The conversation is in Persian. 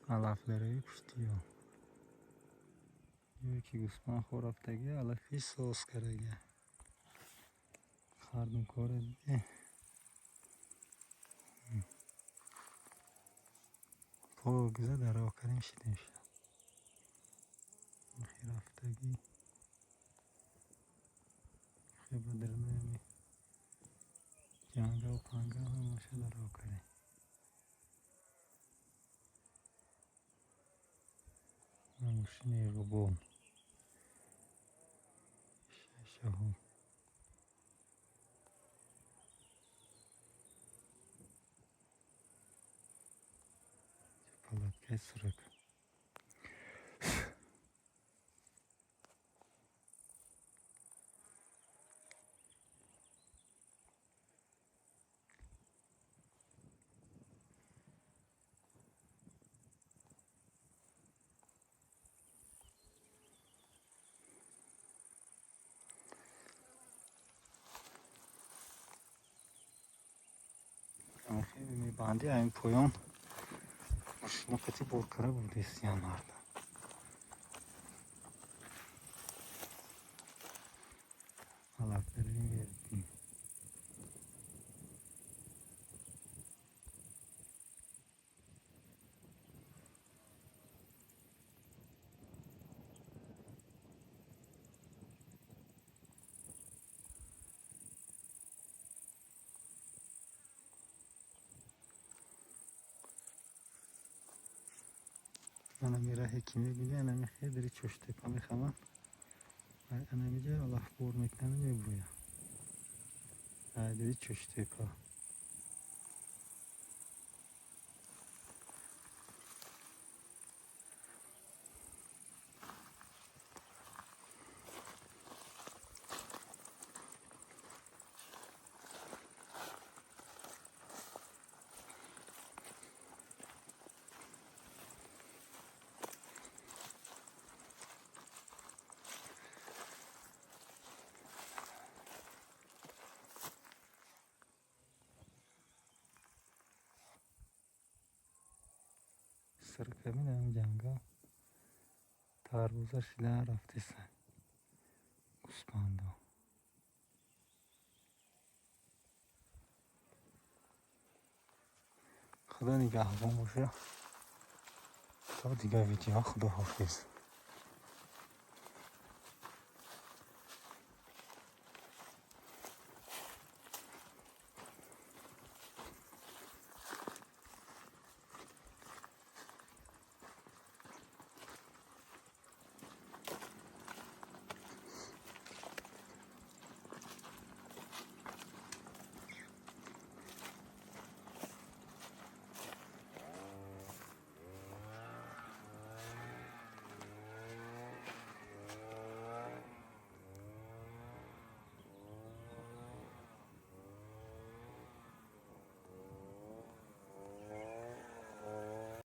علفلری پشتی ها یکی گوسفند خور رفتگی علفی سوس کرده خردم کاره دیگه پاگزه در آکرین شده میشه خی رفتگی خی بدرنه جنگه و پنگه هم باشه در آکرین نموشنی غبون ششه هم پلاتکه سرک خیلی میبندی این پایان ماشینا کتی برکره بوده سیان مرد علفلری میگردیم انا میره حکیمی بیده انا میخواه داری چشته پا میخوام انا میگه الله بور میکنه میبرویم داری چشته پا سرکه میده هم جنگا تربوزه شیله رفته سن گوسپندا خدا نگهبان باشه تا دیگه ویدیو خدا حافظ